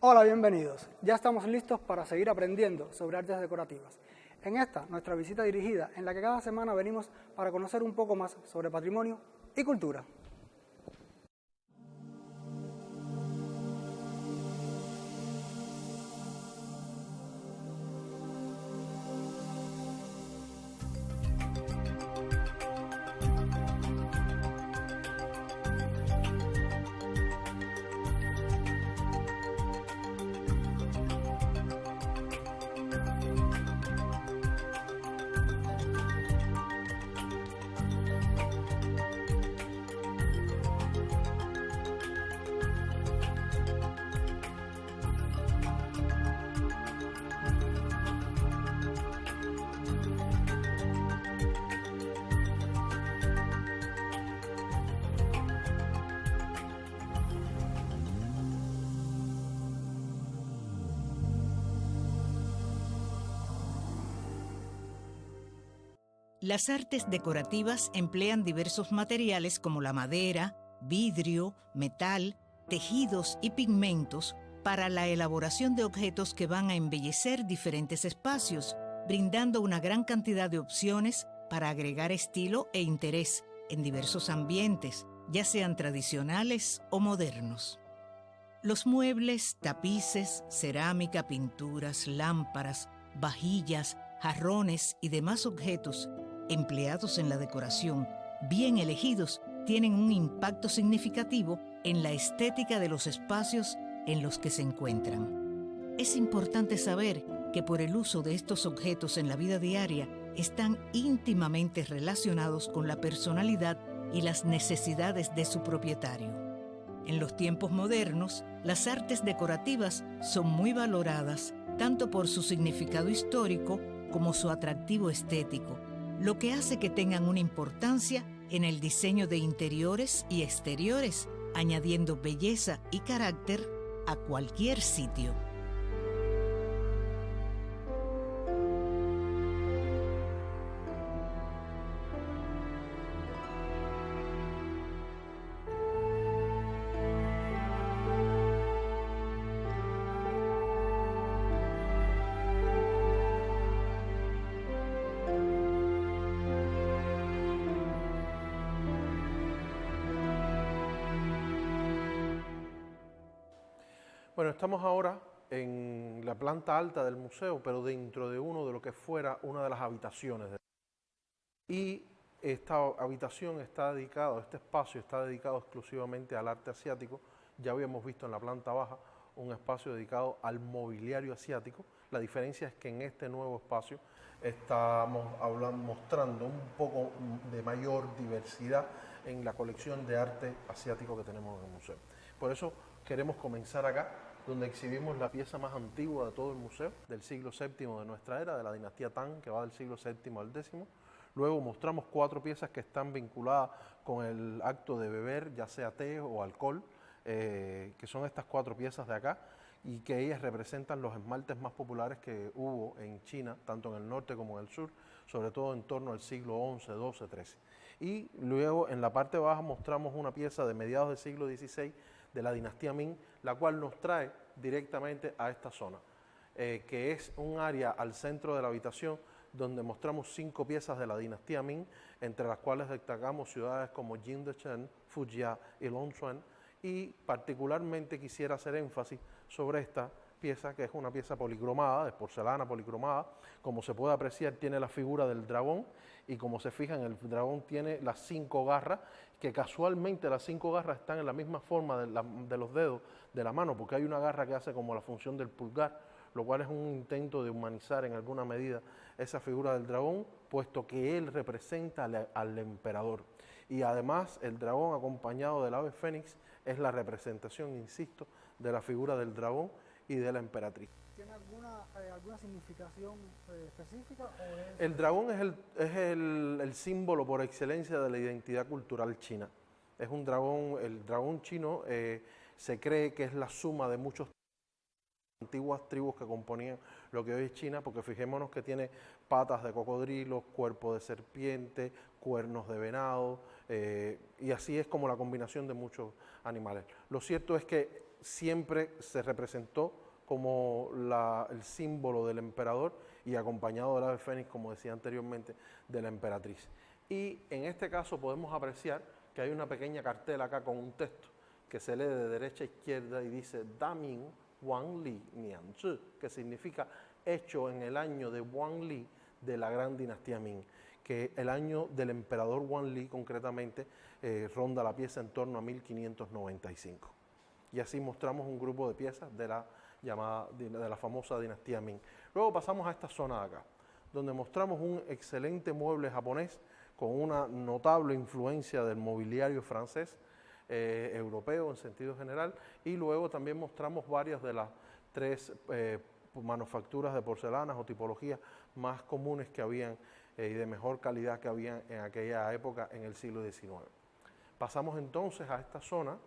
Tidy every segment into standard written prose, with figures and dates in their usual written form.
Hola, bienvenidos. Ya estamos listos para seguir aprendiendo sobre artes decorativas. En esta, nuestra visita dirigida, en la que cada semana venimos para conocer un poco más sobre patrimonio y cultura. Las artes decorativas emplean diversos materiales como la madera, vidrio, metal, tejidos y pigmentos para la elaboración de objetos que van a embellecer diferentes espacios, brindando una gran cantidad de opciones para agregar estilo e interés en diversos ambientes, ya sean tradicionales o modernos. Los muebles, tapices, cerámica, pinturas, lámparas, vajillas, jarrones y demás objetos empleados en la decoración, bien elegidos, tienen un impacto significativo en la estética de los espacios en los que se encuentran. Es importante saber que por el uso de estos objetos en la vida diaria están íntimamente relacionados con la personalidad y las necesidades de su propietario. En los tiempos modernos, las artes decorativas son muy valoradas tanto por su significado histórico como su atractivo estético, lo que hace que tengan una importancia en el diseño de interiores y exteriores, añadiendo belleza y carácter a cualquier sitio. Bueno, estamos ahora en la planta alta del museo, pero dentro de uno de lo que fuera una de las habitaciones. Y esta habitación está dedicada, este espacio está dedicado exclusivamente al arte asiático. Ya habíamos visto en la planta baja un espacio dedicado al mobiliario asiático. La diferencia es que en este nuevo espacio estamos mostrando un poco de mayor diversidad en la colección de arte asiático que tenemos en el museo. Por eso queremos comenzar acá, donde exhibimos la pieza más antigua de todo el museo, del siglo VII de nuestra era, de la dinastía Tang, que va del siglo VII al X. Luego mostramos 4 piezas que están vinculadas con el acto de beber, ya sea té o alcohol, que son estas 4 piezas de acá, y que ellas representan los esmaltes más populares que hubo en China, tanto en el norte como en el sur, sobre todo en torno al siglo XI, XII, XIII. Y luego en la parte baja mostramos una pieza de mediados del siglo XVI, de la dinastía Ming, la cual nos trae directamente a esta zona, que es un área al centro de la habitación donde mostramos 5 piezas de la dinastía Ming, entre las cuales destacamos ciudades como Jingdezhen, Fujia y Longchuan, y particularmente quisiera hacer énfasis sobre esta pieza, que es una pieza policromada, de porcelana policromada. Como se puede apreciar, tiene la figura del dragón, y como se fijan, el dragón tiene las 5 garras, que casualmente las 5 garras están en la misma forma de los dedos de la mano, porque hay una garra que hace como la función del pulgar, lo cual es un intento de humanizar en alguna medida esa figura del dragón, puesto que él representa al emperador. Y además el dragón acompañado del ave fénix es la representación, insisto, de la figura del dragón y de la emperatriz. ¿Tiene alguna significación específica? El dragón es el símbolo por excelencia de la identidad cultural china. Es un dragón, el dragón chino se cree que es la suma de muchos antiguas tribus que componían lo que hoy es China, porque fijémonos que tiene patas de cocodrilo, cuerpo de serpiente, cuernos de venado, y así es como la combinación de muchos animales. Lo cierto es que siempre se representó como el símbolo del emperador y acompañado del ave fénix, como decía anteriormente, de la emperatriz. Y en este caso podemos apreciar que hay una pequeña cartela acá con un texto que se lee de derecha a izquierda y dice Daming Wang Li Nianzhi, que significa hecho en el año de Wang Li de la gran dinastía Ming, que el año del emperador Wang Li concretamente ronda la pieza en torno a 1595. Y así mostramos un grupo de piezas de la famosa dinastía Ming. Luego pasamos a esta zona de acá, donde mostramos un excelente mueble japonés con una notable influencia del mobiliario francés, europeo en sentido general, y luego también mostramos varias de las 3 manufacturas de porcelanas o tipologías más comunes que habían y de mejor calidad que habían en aquella época en el siglo XIX. Pasamos entonces a esta zona.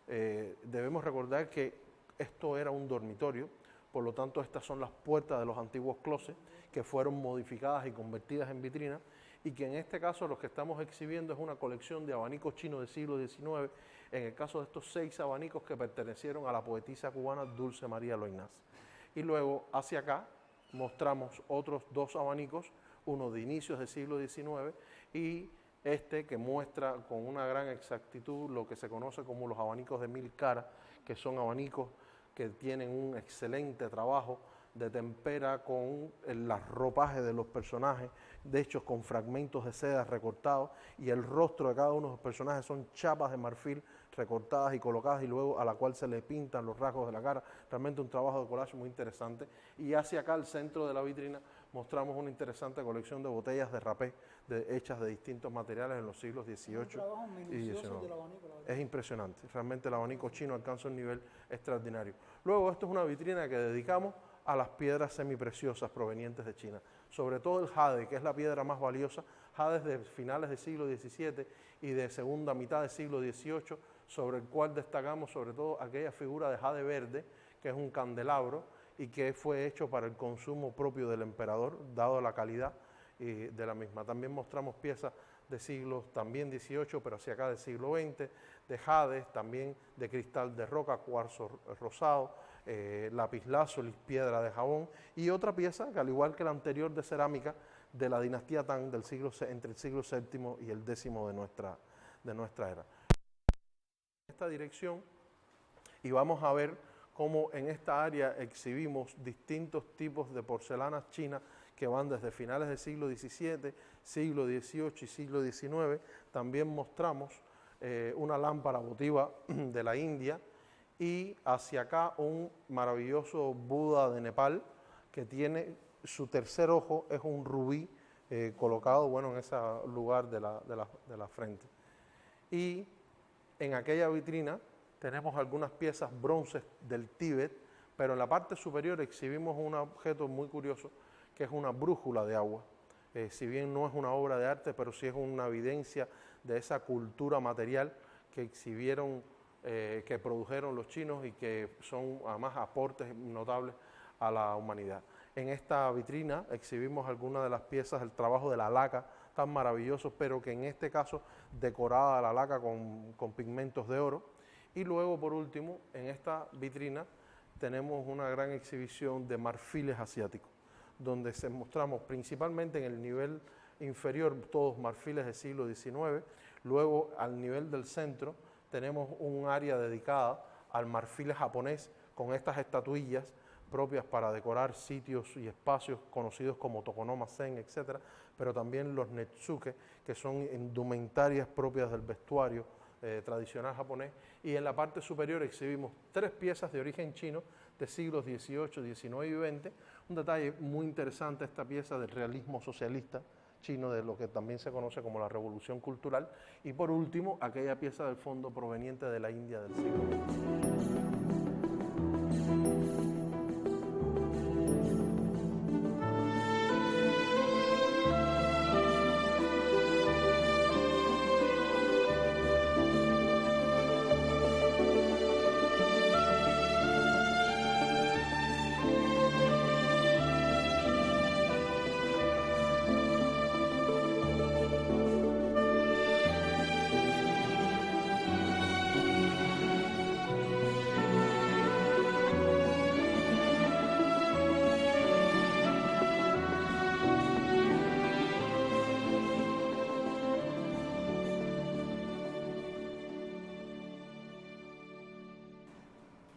Debemos recordar que esto era un dormitorio, por lo tanto estas son las puertas de los antiguos closets que fueron modificadas y convertidas en vitrinas, y que en este caso lo que estamos exhibiendo es una colección de abanicos chinos del siglo XIX, en el caso de estos 6 abanicos que pertenecieron a la poetisa cubana Dulce María Loynaz. Y luego hacia acá mostramos otros 2 abanicos, uno de inicios del siglo XIX y este que muestra con una gran exactitud lo que se conoce como los abanicos de 1000 caras, que son abanicos que tienen un excelente trabajo de tempera con los ropajes de los personajes, de hecho con fragmentos de seda recortados, y el rostro de cada uno de los personajes son chapas de marfil recortadas y colocadas y luego a la cual se le pintan los rasgos de la cara. Realmente un trabajo de collage muy interesante. Y hacia acá, al centro de la vitrina, mostramos una interesante colección de botellas de rapé hechas de distintos materiales en los siglos XVIII y XIX. Es impresionante, realmente el abanico chino alcanza un nivel extraordinario. Luego, esto es una vitrina que dedicamos a las piedras semipreciosas provenientes de China, sobre todo el jade, que es la piedra más valiosa, jades de finales del siglo XVII y de segunda mitad del siglo XVIII, sobre el cual destacamos sobre todo aquella figura de jade verde, que es un candelabro y que fue hecho para el consumo propio del emperador, dado la calidad de la misma. También mostramos piezas de siglos también XVIII, pero hacia acá del siglo XX, de jades, también de cristal de roca, cuarzo rosado, lapislázuli, piedra de jabón, y otra pieza que al igual que la anterior de cerámica de la dinastía Tang del entre el siglo VII y el X de nuestra era. En esta dirección, y vamos a ver cómo en esta área exhibimos distintos tipos de porcelanas chinas que van desde finales del siglo XVII, siglo XVIII y siglo XIX. También mostramos una lámpara votiva de la India, y hacia acá un maravilloso Buda de Nepal que tiene su tercer ojo, es un rubí colocado en ese lugar de la frente. Y en aquella vitrina tenemos algunas piezas bronces del Tíbet, pero en la parte superior exhibimos un objeto muy curioso que es una brújula de agua. Si bien no es una obra de arte, pero sí es una evidencia de esa cultura material que exhibieron, que produjeron los chinos y que son además aportes notables a la humanidad. En esta vitrina exhibimos algunas de las piezas del trabajo de la laca, tan maravilloso, pero que en este caso decorada la laca con pigmentos de oro. Y luego, por último, en esta vitrina tenemos una gran exhibición de marfiles asiáticos, donde se mostramos principalmente en el nivel inferior todos marfiles del siglo XIX, luego al nivel del centro tenemos un área dedicada al marfil japonés con estas estatuillas propias para decorar sitios y espacios conocidos como tokonoma-sen, etc., pero también los netsuke, que son indumentarias propias del vestuario tradicional japonés, y en la parte superior exhibimos 3 piezas de origen chino de siglos XVIII, XIX y XX, un detalle muy interesante esta pieza del realismo socialista chino, de lo que también se conoce como la revolución cultural, y por último aquella pieza del fondo proveniente de la India del siglo XX.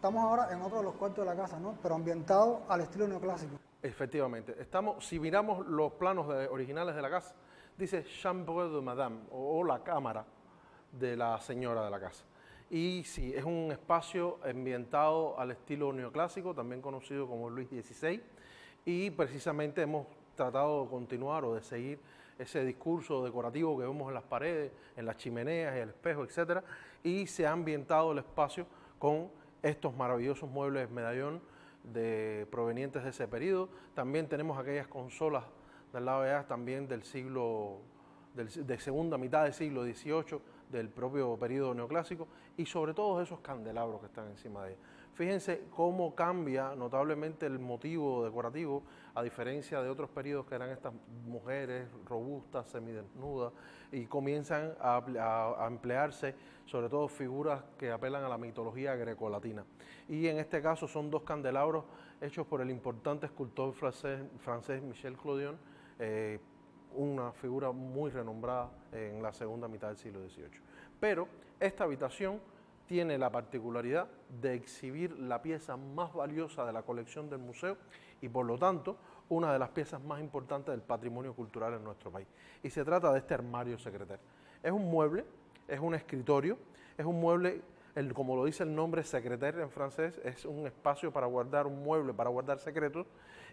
Estamos ahora en otro de los cuartos de la casa, ¿no? Pero ambientado al estilo neoclásico. Efectivamente. Si miramos los planos originales de la casa, dice Chambre de Madame o la cámara de la señora de la casa. Y sí, es un espacio ambientado al estilo neoclásico, también conocido como Luis XVI, y precisamente hemos tratado de continuar o de seguir ese discurso decorativo que vemos en las paredes, en las chimeneas, en el espejo, etcétera, y se ha ambientado el espacio con estos maravillosos muebles medallón provenientes de ese periodo. También tenemos aquellas consolas del lado de allá, también del siglo, de segunda mitad del siglo XVIII, del propio periodo neoclásico, y sobre todo esos candelabros que están encima de ella. Fíjense cómo cambia notablemente el motivo decorativo, a diferencia de otros periodos que eran estas mujeres robustas, semidesnudas, y comienzan a emplearse sobre todo figuras que apelan a la mitología grecolatina. Y en este caso son dos candelabros hechos por el importante escultor francés Michel Clodion, una figura muy renombrada en la segunda mitad del siglo XVIII. Pero esta habitación tiene la particularidad de exhibir la pieza más valiosa de la colección del museo y, por lo tanto, una de las piezas más importantes del patrimonio cultural en nuestro país. Y se trata de este armario secretaire. Es un mueble, es un escritorio, es un mueble, como lo dice el nombre, secretaire en francés, es un espacio para guardar, un mueble para guardar secretos,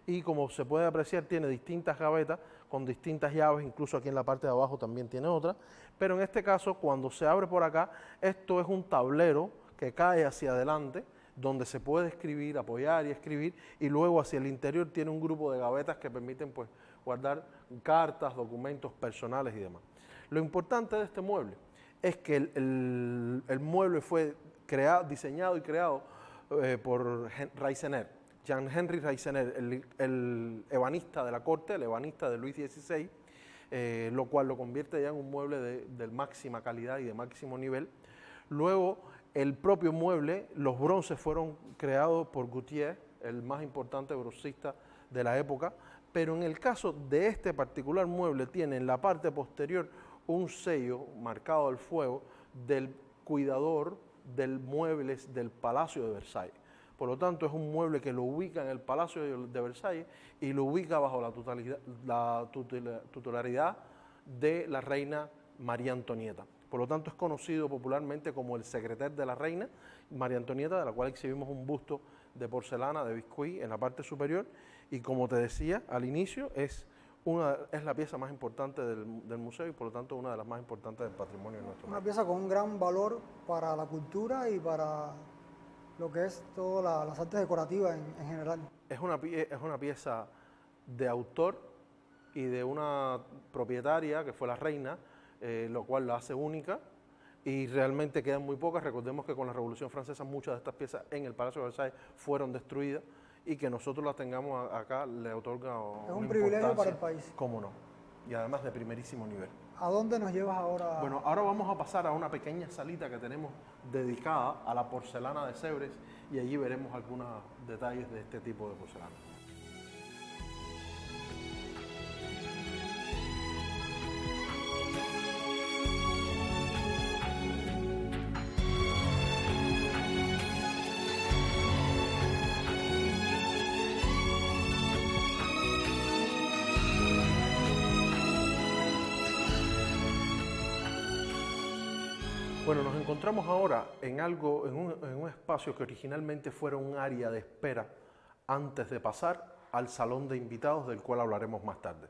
y como se puede apreciar tiene distintas gavetas con distintas llaves, incluso aquí en la parte de abajo también tiene otra, pero en este caso cuando se abre por acá, esto es un tablero que cae hacia adelante, donde se puede escribir, apoyar y escribir, y luego hacia el interior tiene un grupo de gavetas que permiten pues guardar cartas, documentos personales y demás. Lo importante de este mueble es que el mueble fue diseñado y creado por Reisener, Jean-Henri Reisener, el ebanista de la corte, el ebanista de Luis XVI, lo cual lo convierte ya en un mueble de máxima calidad y de máximo nivel. Luego, el propio mueble, los bronces fueron creados por Gautier, el más importante broncista de la época, pero en el caso de este particular mueble tiene en la parte posterior un sello marcado al fuego del cuidador del muebles del Palacio de Versalles. Por lo tanto, es un mueble que lo ubica en el Palacio de Versalles y lo ubica bajo la titularidad de la reina María Antonieta. Por lo tanto, es conocido popularmente como el secretaire de la reina María Antonieta, de la cual exhibimos un busto de porcelana de Biscuit en la parte superior, y como te decía al inicio, es la pieza más importante del museo y por lo tanto una de las más importantes del patrimonio de nuestro país. Una pieza con un gran valor para la cultura y para lo que es todas las artes decorativas en general. Es una pieza de autor y de una propietaria que fue la reina, lo cual la hace única, y realmente quedan muy pocas. Recordemos que con la Revolución Francesa muchas de estas piezas en el Palacio de Versalles fueron destruidas, y que nosotros las tengamos acá le otorga es un privilegio para el país. Cómo no, y además de primerísimo nivel. ¿A dónde nos llevas ahora? Bueno, ahora vamos a pasar a una pequeña salita que tenemos dedicada a la porcelana de Sèvres, y allí veremos algunos detalles de este tipo de porcelana. Bueno, nos encontramos ahora en un espacio que originalmente fuera un área de espera antes de pasar al salón de invitados, del cual hablaremos más tarde.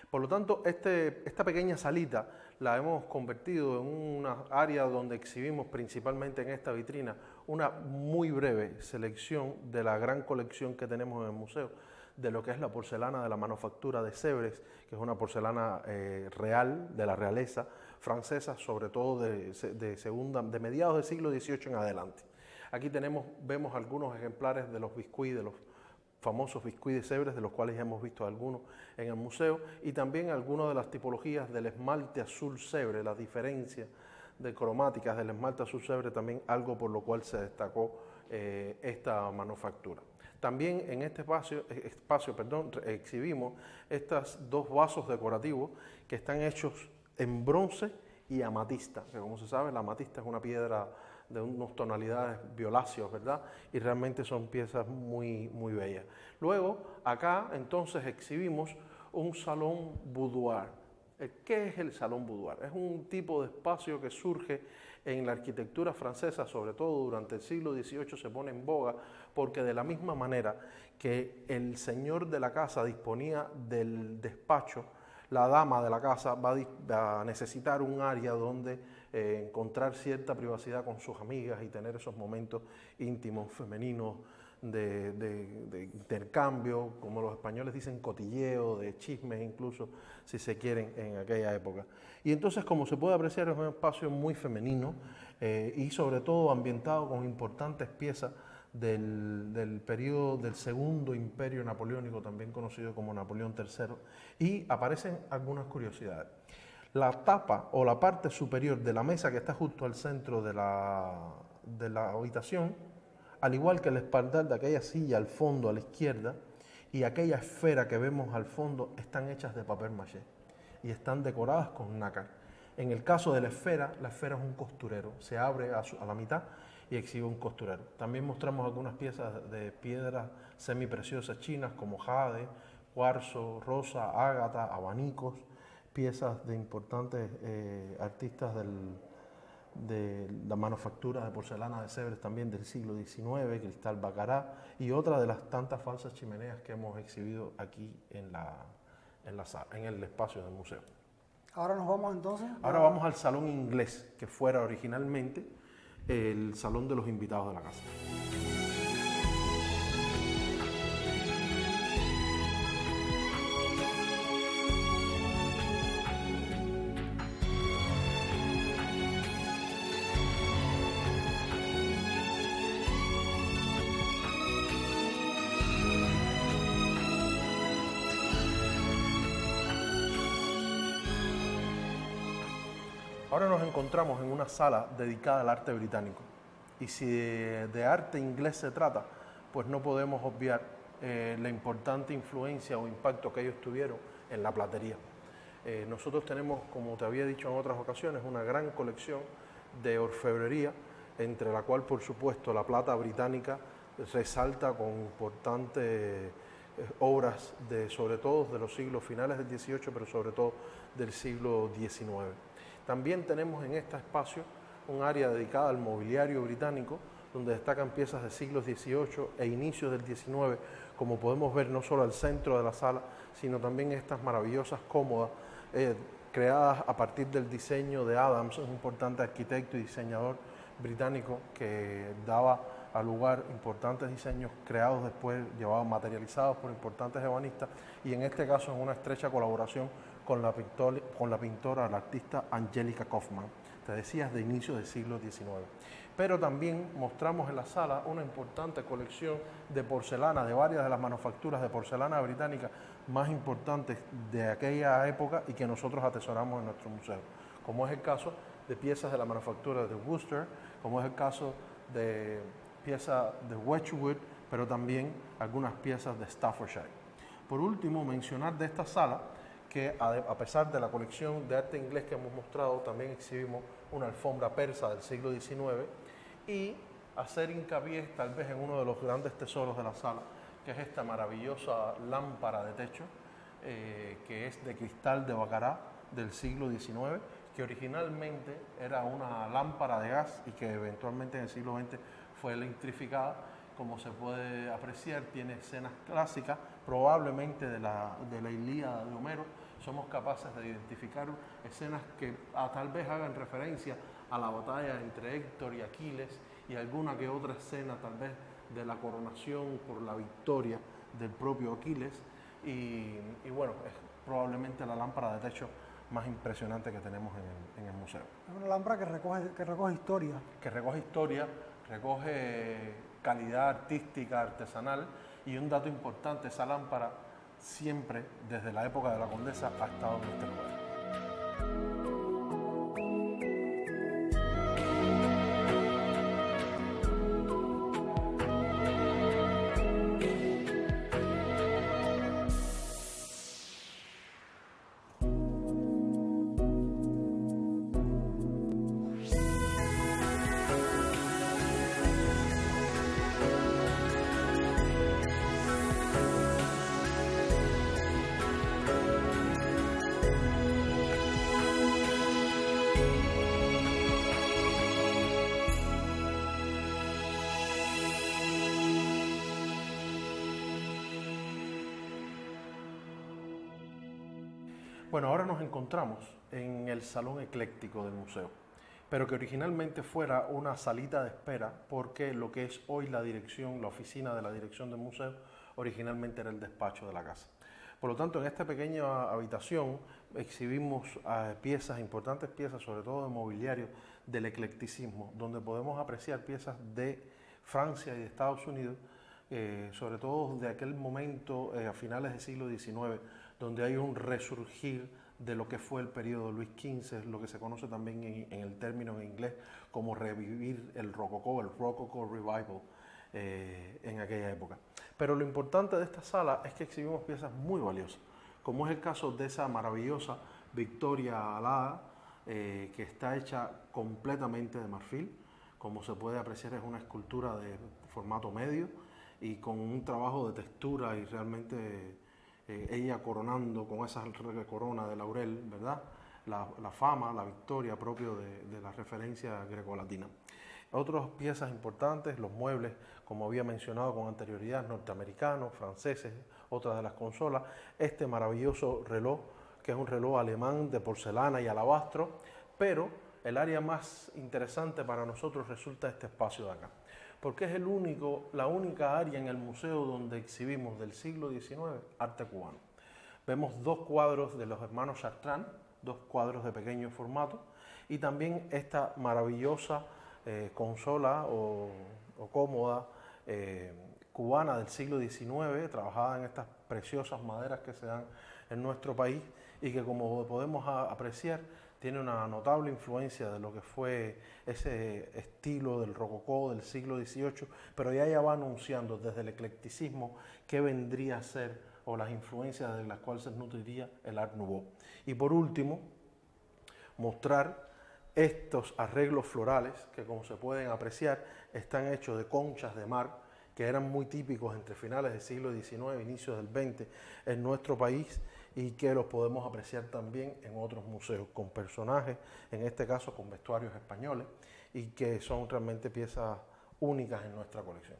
Por lo tanto, esta pequeña salita la hemos convertido en una área donde exhibimos principalmente en esta vitrina una muy breve selección de la gran colección que tenemos en el museo, de lo que es la porcelana de la manufactura de Sèvres, que es una porcelana real, de la realeza francesa, sobre todo de mediados del siglo XVIII en adelante. Aquí vemos algunos ejemplares de los biscuits, de los famosos biscuits de Sèvres, de los cuales ya hemos visto algunos en el museo, y también algunas de las tipologías del esmalte azul Sèvres, las diferencias de cromáticas del esmalte azul Sèvres, también algo por lo cual se destacó esta manufactura. También en este espacio exhibimos estos dos vasos decorativos que están hechos en bronce y amatista, que como se sabe la amatista es una piedra de unas tonalidades violáceos, ¿verdad? Y realmente son piezas muy, muy bellas. Luego, acá entonces exhibimos un salón boudoir. ¿Qué es el salón boudoir? Es un tipo de espacio que surge en la arquitectura francesa, sobre todo durante el siglo XVIII, se pone en boga, porque de la misma manera que el señor de la casa disponía del despacho, la dama de la casa va a necesitar un área donde encontrar cierta privacidad con sus amigas y tener esos momentos íntimos, femeninos, de intercambio, como los españoles dicen, cotilleo, de chismes incluso, si se quieren, en aquella época. Y entonces, como se puede apreciar, es un espacio muy femenino y sobre todo ambientado con importantes piezas del periodo del Segundo Imperio Napoleónico, también conocido como Napoleón III, y aparecen algunas curiosidades. La tapa o la parte superior de la mesa que está justo al centro de la habitación, al igual que el espaldar de aquella silla al fondo a la izquierda y aquella esfera que vemos al fondo, están hechas de papel maché y están decoradas con nácar. En el caso de la esfera es un costurero, se abre a la mitad y exhibe un costurero. También mostramos algunas piezas de piedras semipreciosas chinas como jade, cuarzo, rosa, ágata, abanicos, piezas de importantes artistas de la manufactura de porcelana de Sèvres también del siglo XIX, cristal Baccarat y otra de las tantas falsas chimeneas que hemos exhibido aquí en el espacio del museo. Ahora nos vamos entonces. Ahora vamos al salón inglés, que fuera originalmente el salón de los invitados de la casa. Ahora nos encontramos en una sala dedicada al arte británico y si de arte inglés se trata, pues no podemos obviar la importante influencia o impacto que ellos tuvieron en la platería. Nosotros tenemos, como te había dicho en otras ocasiones, una gran colección de orfebrería, entre la cual, por supuesto, la plata británica resalta con importantes obras, sobre todo de los siglos finales del XVIII, pero sobre todo del siglo XIX. También tenemos en este espacio un área dedicada al mobiliario británico, donde destacan piezas de siglos XVIII e inicios del XIX, como podemos ver no solo al centro de la sala, sino también estas maravillosas cómodas creadas a partir del diseño de Adams, un importante arquitecto y diseñador británico que daba a lugar importantes diseños creados después, llevados materializados por importantes ebanistas, y en este caso en una estrecha colaboración con la pintora, la artista Angelica Kauffman, te decías, de inicio del siglo XIX. Pero también mostramos en la sala una importante colección de porcelana, de varias de las manufacturas de porcelana británica más importantes de aquella época y que nosotros atesoramos en nuestro museo, como es el caso de piezas de la manufactura de Worcester, como es el caso de piezas de Wedgwood, pero también algunas piezas de Staffordshire. Por último, mencionar de esta sala que a pesar de la colección de arte inglés que hemos mostrado, también exhibimos una alfombra persa del siglo XIX y hacer hincapié tal vez en uno de los grandes tesoros de la sala, que es esta maravillosa lámpara de techo, que es de cristal de Baccarat del siglo XIX, que originalmente era una lámpara de gas y que eventualmente en el siglo XX fue electrificada. Como se puede apreciar, tiene escenas clásicas, probablemente de la Ilíada de Homero. Somos capaces de identificar escenas que tal vez hagan referencia a la batalla entre Héctor y Aquiles y alguna que otra escena tal vez de la coronación por la victoria del propio Aquiles. Y bueno, es probablemente la lámpara de techo más impresionante que tenemos en el museo. Es una lámpara que recoge historia. Que recoge historia, recoge calidad artística, artesanal, y un dato importante, esa lámpara siempre, desde la época de la Condesa, ha estado en este lugar. Bueno, ahora nos encontramos en el salón ecléctico del museo, pero que originalmente fuera una salita de espera, porque lo que es hoy la dirección, la oficina de la dirección del museo, originalmente era el despacho de la casa. Por lo tanto, en esta pequeña habitación exhibimos piezas, importantes piezas, sobre todo de mobiliario del eclecticismo, donde podemos apreciar piezas de Francia y de Estados Unidos, sobre todo de aquel momento a finales del siglo XIX, donde hay un resurgir de lo que fue el periodo Luis XV, lo que se conoce también en el término en inglés como revivir el Rococó, el Rococo Revival en aquella época. Pero lo importante de esta sala es que exhibimos piezas muy valiosas, como es el caso de esa maravillosa Victoria alada, que está hecha completamente de marfil. Como se puede apreciar, es una escultura de formato medio y con un trabajo de textura, y realmente ella coronando con esa corona de laurel, ¿verdad? La fama, la victoria propio de la referencia grecolatina. Otras piezas importantes, los muebles, como había mencionado con anterioridad, norteamericanos, franceses, otras de las consolas, este maravilloso reloj, que es un reloj alemán de porcelana y alabastro, pero el área más interesante para nosotros resulta este espacio de acá, porque es la única área en el museo donde exhibimos del siglo XIX arte cubano. Vemos dos cuadros de los hermanos Chartrand, dos cuadros de pequeño formato, y también esta maravillosa consola o cómoda cubana del siglo XIX, trabajada en estas preciosas maderas que se dan en nuestro país y que, como podemos apreciar, tiene una notable influencia de lo que fue ese estilo del rococó del siglo XVIII, pero ya va anunciando desde el eclecticismo qué vendría a ser o las influencias de las cuales se nutriría el Art Nouveau. Y por último, mostrar estos arreglos florales que, como se pueden apreciar, están hechos de conchas de mar, que eran muy típicos entre finales del siglo XIX e inicios del XX en nuestro país, y que los podemos apreciar también en otros museos, con personajes, en este caso con vestuarios españoles, y que son realmente piezas únicas en nuestra colección.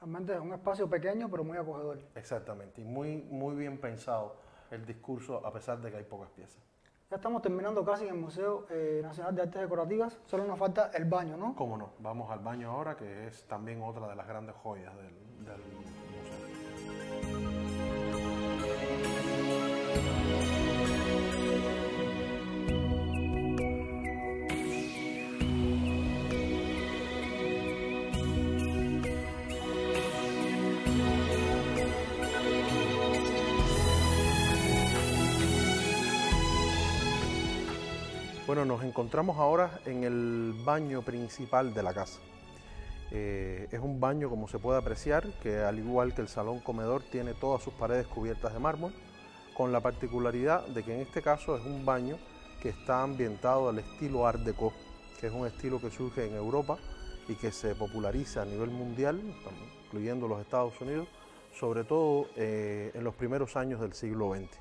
Realmente es un espacio pequeño pero muy acogedor. Exactamente, y muy bien pensado el discurso, a pesar de que hay pocas piezas. Ya estamos terminando casi en el Museo Nacional de Artes Decorativas, solo nos falta el baño, ¿no? Cómo no, vamos al baño ahora, que es también otra de las grandes joyas del museo. Bueno, nos encontramos ahora en el baño principal de la casa. Es un baño, como se puede apreciar, que al igual que el salón comedor tiene todas sus paredes cubiertas de mármol, con la particularidad de que en este caso es un baño que está ambientado al estilo Art Deco, que es un estilo que surge en Europa y que se populariza a nivel mundial, incluyendo los Estados Unidos, sobre todo en los primeros años del siglo XX.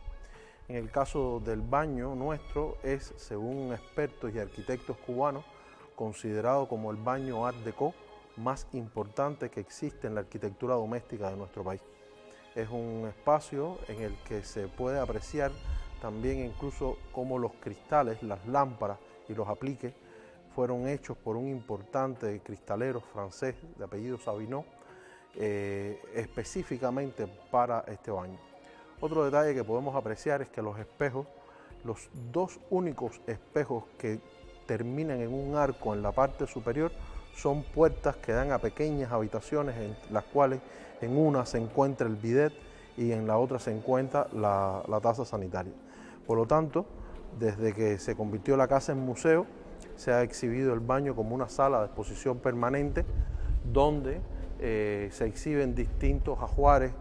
En el caso del baño nuestro es, según expertos y arquitectos cubanos, considerado como el baño Art Deco más importante que existe en la arquitectura doméstica de nuestro país. Es un espacio en el que se puede apreciar también incluso cómo los cristales, las lámparas y los apliques fueron hechos por un importante cristalero francés de apellido Sabinot, específicamente para este baño. Otro detalle que podemos apreciar es que los espejos, los dos únicos espejos que terminan en un arco en la parte superior, son puertas que dan a pequeñas habitaciones en las cuales en una se encuentra el bidet y en la otra se encuentra la taza sanitaria. Por lo tanto, desde que se convirtió la casa en museo, se ha exhibido el baño como una sala de exposición permanente donde se exhiben distintos ajuares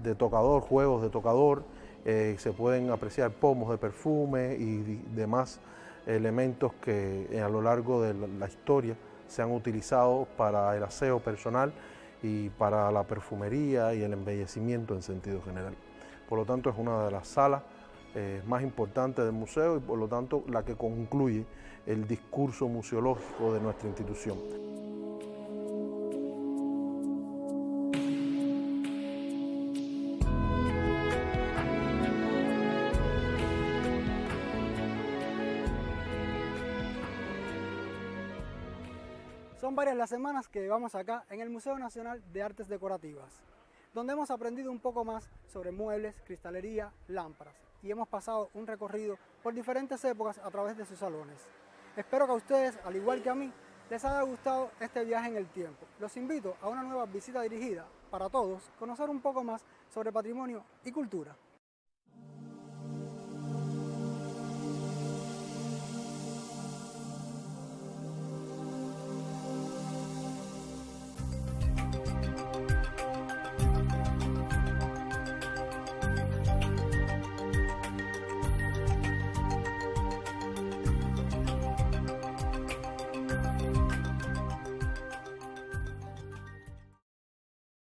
de tocador, juegos de tocador, se pueden apreciar pomos de perfume y demás elementos que a lo largo de la historia se han utilizado para el aseo personal y para la perfumería y el embellecimiento en sentido general. Por lo tanto, es una de las salas más importantes del museo y por lo tanto la que concluye el discurso museológico de nuestra institución. Son varias las semanas que llevamos acá en el Museo Nacional de Artes Decorativas, donde hemos aprendido un poco más sobre muebles, cristalería, lámparas y hemos pasado un recorrido por diferentes épocas a través de sus salones. Espero que a ustedes, al igual que a mí, les haya gustado este viaje en el tiempo. Los invito a una nueva visita dirigida para todos, conocer un poco más sobre patrimonio y cultura.